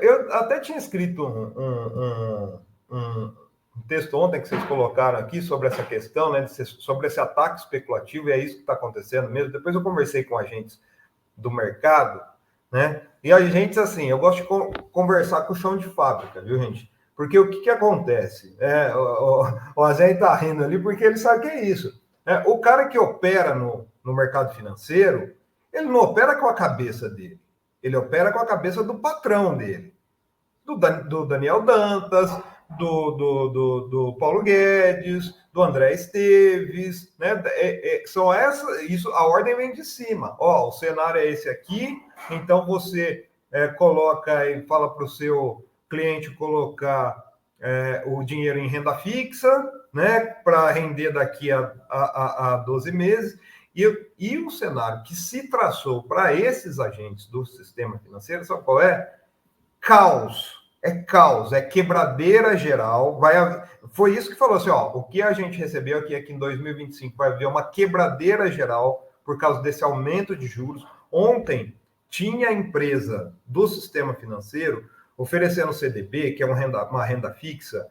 eu até tinha escrito um texto ontem que vocês colocaram aqui sobre essa questão, né, sobre esse ataque especulativo, e é isso que está acontecendo mesmo. Depois eu conversei com agentes do mercado, né? E a gente, assim, eu gosto de conversar com o chão de fábrica, viu, gente? Porque o que acontece? O Azé está rindo ali porque ele sabe que é isso. O cara que opera no mercado financeiro, ele não opera com a cabeça dele, ele opera com a cabeça do patrão dele, do Daniel Dantas, do Paulo Guedes, do André Esteves, né? São isso, a ordem vem de cima. Ó, o cenário é esse aqui, então você coloca e fala para o seu cliente colocar o dinheiro em renda fixa, né? Para render daqui a 12 meses. E o cenário que se traçou para esses agentes do sistema financeiro, sabe qual é? Caos, é quebradeira geral. Foi isso que falou assim, ó, o que a gente recebeu aqui é que em 2025 vai haver uma quebradeira geral por causa desse aumento de juros. Ontem tinha a empresa do sistema financeiro oferecendo CDB, que é uma renda fixa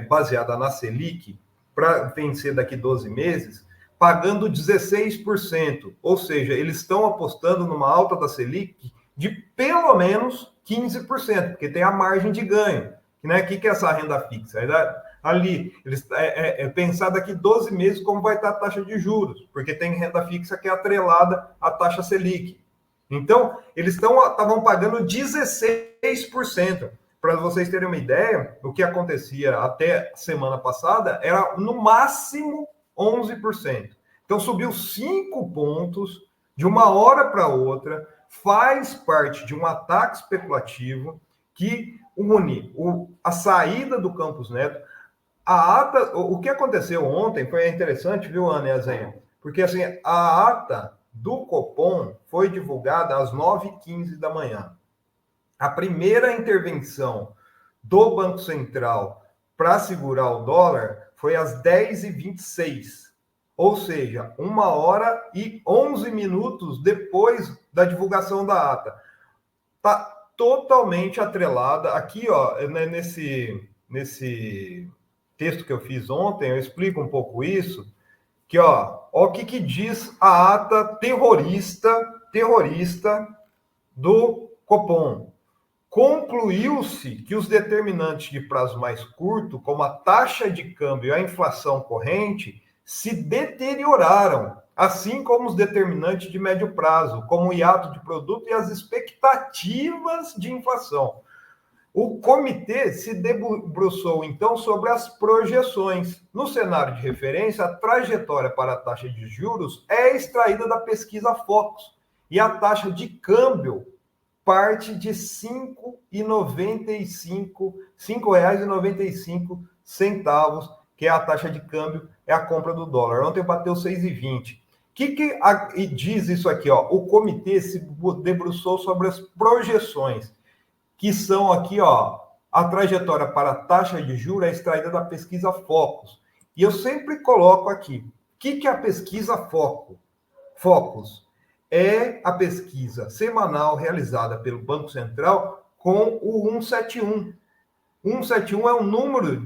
baseada na Selic, para vencer daqui 12 meses, pagando 16%. Ou seja, eles estão apostando numa alta da Selic de pelo menos 15%, porque tem a margem de ganho. Né? O que é essa renda fixa? Ali, eles pensar daqui 12 meses como vai estar a taxa de juros, porque tem renda fixa que é atrelada à taxa Selic. Então, eles estavam pagando 16%. Para vocês terem uma ideia, o que acontecia até semana passada era no máximo 11%. Então, subiu 5 pontos de uma hora para outra, faz parte de um ataque especulativo que une a saída do Campos Neto, a ata. O que aconteceu ontem foi interessante, viu, Ana e Azenha? Porque assim, a ata do Copom foi divulgada às 9h15 da manhã. A primeira intervenção do Banco Central para segurar o dólar foi às 10h26. Ou seja, 1h11 depois da divulgação da ata. Está totalmente atrelada. Aqui, ó, nesse texto que eu fiz ontem, eu explico um pouco isso, que, ó o que diz a ata terrorista do Copom. Concluiu-se que os determinantes de prazo mais curto, como a taxa de câmbio e a inflação corrente, se deterioraram, assim como os determinantes de médio prazo, como o hiato de produto e as expectativas de inflação. O comitê se debruçou, então, sobre as projeções. No cenário de referência, a trajetória para a taxa de juros é extraída da pesquisa Focus, e a taxa de câmbio parte de R$ 5,95, que é a taxa de câmbio, é a compra do dólar. Ontem bateu 6,20. O que diz isso aqui? Ó? O comitê se debruçou sobre as projeções, que são aqui, ó, a trajetória para a taxa de juros é extraída da pesquisa Focus. E eu sempre coloco aqui, o que é a pesquisa Focus? É a pesquisa semanal realizada pelo Banco Central com o 171. 171 é um número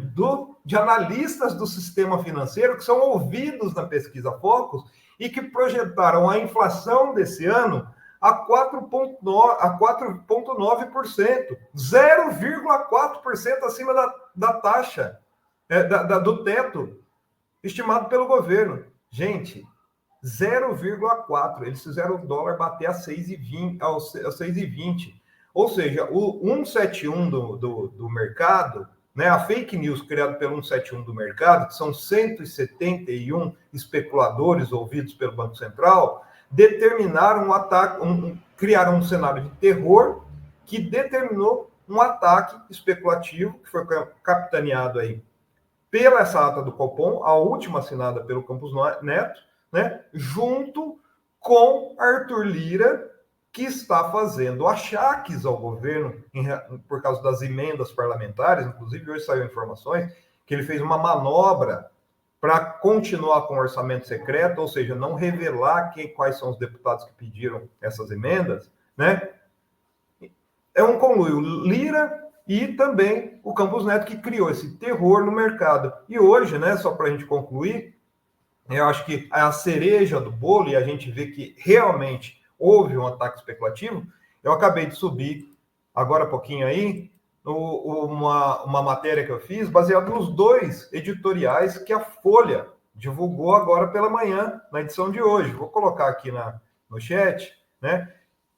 de analistas do sistema financeiro que são ouvidos na pesquisa Focus e que projetaram a inflação desse ano a 4,9%, 0,4% acima da taxa, do teto estimado pelo governo. Gente, 0,4%. Eles fizeram o dólar bater a 6,20. Ou seja, o 171 do mercado, né, a fake news criada pelo 171 do mercado, que são 171 especuladores ouvidos pelo Banco Central, determinaram um ataque, criaram um cenário de terror que determinou um ataque especulativo, que foi capitaneado aí pela essa ata do Copom, a última assinada pelo Campos Neto, né, junto com Arthur Lira, que está fazendo achaques ao governo por causa das emendas parlamentares. Inclusive, hoje saiu informações que ele fez uma manobra para continuar com o orçamento secreto, ou seja, não revelar quais são os deputados que pediram essas emendas, né? é um conluio Lira e também o Campos Neto, que criou esse terror no mercado. E hoje, né, só para a gente concluir, eu acho que a cereja do bolo, e a gente vê que realmente houve um ataque especulativo. Eu acabei de subir, agora há pouquinho aí, uma matéria que eu fiz, baseada nos 2 editoriais que a Folha divulgou agora pela manhã, na edição de hoje. Vou colocar aqui no chat, né?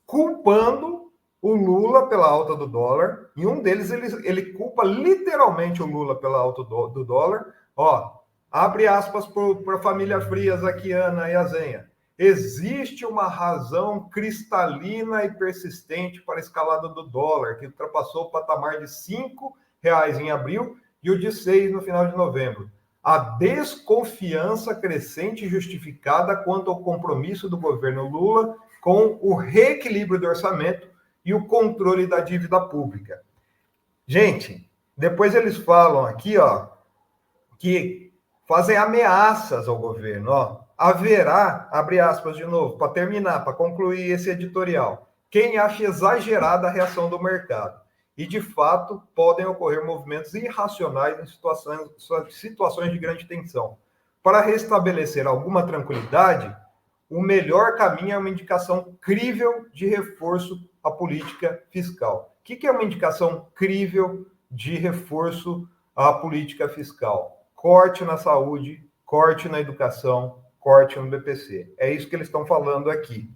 Culpando o Lula pela alta do dólar. E um deles, ele culpa literalmente o Lula pela alta do dólar. Ó, abre aspas para a família Frias, aqui, Ana e Azenha. Existe uma razão cristalina e persistente para a escalada do dólar, que ultrapassou o patamar de R$ 5 em abril e o de 6 no final de novembro. A desconfiança crescente e justificada quanto ao compromisso do governo Lula com o reequilíbrio do orçamento e o controle da dívida pública. Gente, depois eles falam aqui, ó, que fazem ameaças ao governo, ó. Haverá, abre aspas de novo, para terminar, para concluir esse editorial, quem acha exagerada a reação do mercado. E, de fato, podem ocorrer movimentos irracionais em situações de grande tensão. Para restabelecer alguma tranquilidade, o melhor caminho é uma indicação crível de reforço à política fiscal. O que é uma indicação crível de reforço à política fiscal? Corte na saúde, corte na educação, corte no BPC. É isso que eles estão falando aqui,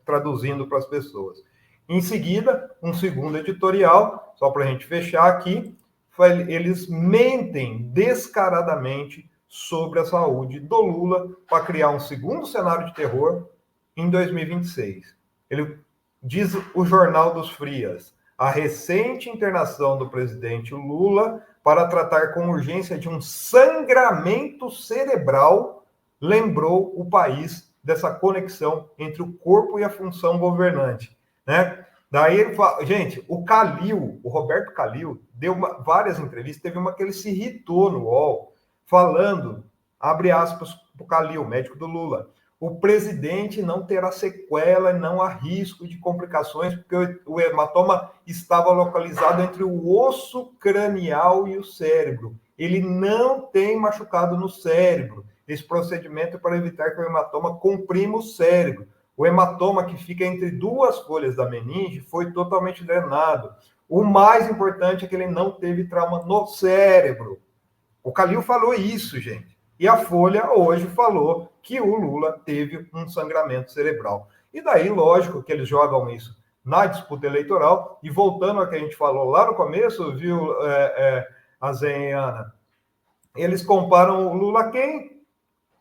traduzindo para as pessoas. Em seguida, um segundo editorial, só para a gente fechar aqui, eles mentem descaradamente sobre a saúde do Lula para criar um segundo cenário de terror em 2026. Ele diz o Jornal dos Frias, a recente internação do presidente Lula para tratar com urgência de um sangramento cerebral lembrou o país dessa conexão entre o corpo e a função governante, né? Daí ele fala, gente, o Roberto Calil, deu várias entrevistas, teve uma que ele se irritou no UOL, falando, abre aspas, para o Calil, médico do Lula, o presidente não terá sequela e não há risco de complicações, porque o hematoma estava localizado entre o osso cranial e o cérebro. Ele não tem machucado no cérebro. Esse procedimento é para evitar que o hematoma comprima o cérebro. O hematoma que fica entre 2 folhas da meninge foi totalmente drenado. O mais importante é que ele não teve trauma no cérebro. O Calil falou isso, gente. E a Folha hoje falou que o Lula teve um sangramento cerebral. E daí, lógico, que eles jogam isso na disputa eleitoral. E voltando ao que a gente falou lá no começo, viu, Azenha e Ana? Eles comparam o Lula a quem?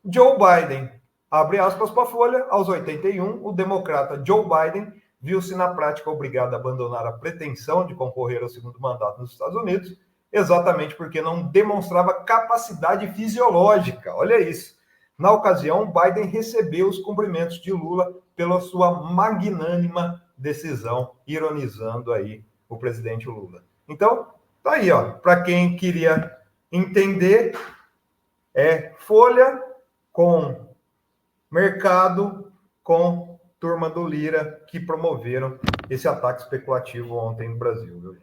Joe Biden. Abre aspas para a Folha, aos 81, o democrata Joe Biden viu-se na prática obrigado a abandonar a pretensão de concorrer ao segundo mandato nos Estados Unidos, exatamente porque não demonstrava capacidade fisiológica. Olha isso. Na ocasião, Biden recebeu os cumprimentos de Lula pela sua magnânima decisão, ironizando aí o presidente Lula. Então, tá aí, ó, para quem queria entender, Folha com mercado com turma do Lira que promoveram esse ataque especulativo ontem no Brasil. Viu?